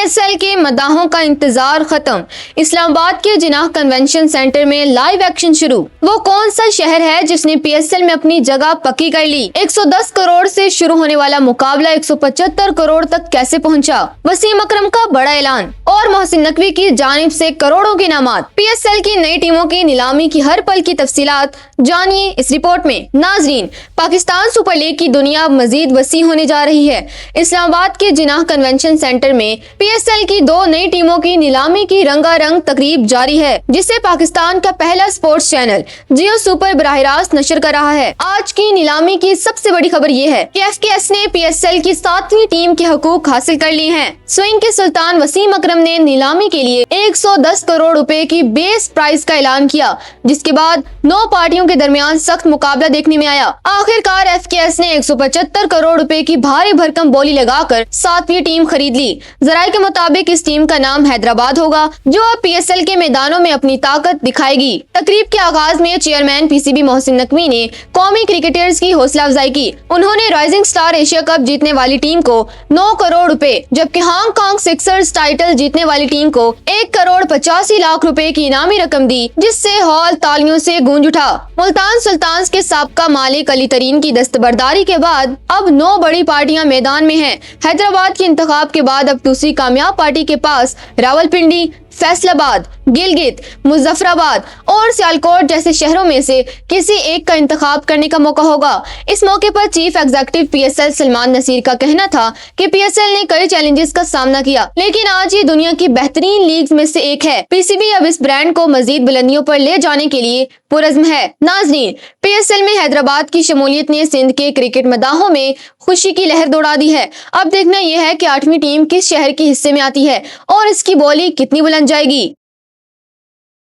PSL के मदाहों का इंतजार खत्म। इस्लामाबाद के जिनाह कन्वेंशन सेंटर में लाइव एक्शन शुरू। वो कौन सा शहर है जिसने PSL में अपनी जगह पक्की कर ली? 110 करोड़ से शुरू होने वाला मुकाबला 175 करोड़ तक कैसे पहुंचा? वसीम अकरम का बड़ा ऐलान और मोहसिन नकवी की जानिब से करोड़ों के इनामात। PSL की नई टीमों की नीलामी की हर पल की तफसीलात जानिए इस रिपोर्ट में। नाजरीन, पाकिस्तान सुपर लीग की दुनिया मजीद वसी होने जा रही है। इस्लामाबाद के जिनाह कन्वेंशन सेंटर में PSL की 2 नई टीमों की नीलामी की रंगारंग तकरीब जारी है, जिसे पाकिस्तान का पहला स्पोर्ट्स चैनल जियो सुपर बराह रास्त नशर कर रहा है। आज की नीलामी की सबसे बड़ी खबर ये है कि FKS ने PSL की 7वीं टीम के हकूक हासिल कर लिए हैं। स्विंग के सुल्तान वसीम अकरम ने नीलामी के लिए 110 करोड़ रुपए की बेस प्राइस का ऐलान किया, जिसके बाद 9 पार्टियों के दरमियान सख्त मुकाबला देखने में आया। आखिरकार FKS ने 175 करोड़ रुपए की भारी भरकम बोली लगाकर 7वीं टीम खरीद ली। जराये के मुताबिक इस टीम का नाम हैदराबाद होगा, जो अब PSL के मैदानों में अपनी ताकत दिखाएगी। तकरीब के आगाज में चेयरमैन PCB मोहसिन नकवी ने कौमी क्रिकेटर्स की हौसला अफजाई की। उन्होंने राइजिंग स्टार एशिया कप जीतने वाली टीम को 9 करोड़ रुपए, जबकि हांगकांग सिक्सर्स टाइटल जीतने वाली टीम को 1 करोड़ 85 लाख रुपए की इनामी रकम दी, जिससे हॉल तालियों से गूंज उठा। मुल्तान सुल्तान्स के साबका मालिक अली तरीन की दस्तबरदारी के बाद अब 9 बड़ी पार्टियां मैदान में हैं। हैदराबाद के इंतखाब के बाद अब दूसरी कामयाब पार्टी के पास रावलपिंडी, फैसलाबाद, गिलगित, मुजफ्फराबाद और सियालकोट जैसे शहरों में से किसी एक का इंतखाब करने का मौका होगा। इस मौके पर chief executive PSL Salman Naseer का कहना था कि PSL ने कई चैलेंजेस का सामना किया, लेकिन आज ये दुनिया की बेहतरीन लीग्स में से एक है। PCB अब इस ब्रांड को मजीद बुलंदियों पर ले जाने के लिए पुरज़्म है। नाजरीन, PSL में हैदराबाद की शमूलियत ने सिंध के क्रिकेट मदाहों में खुशी की लहर दौड़ा दी है। अब देखना यह है कि 8वीं टीम किस शहर के हिस्से में आती है और इसकी बोली कितनी बुलंद जाएगी।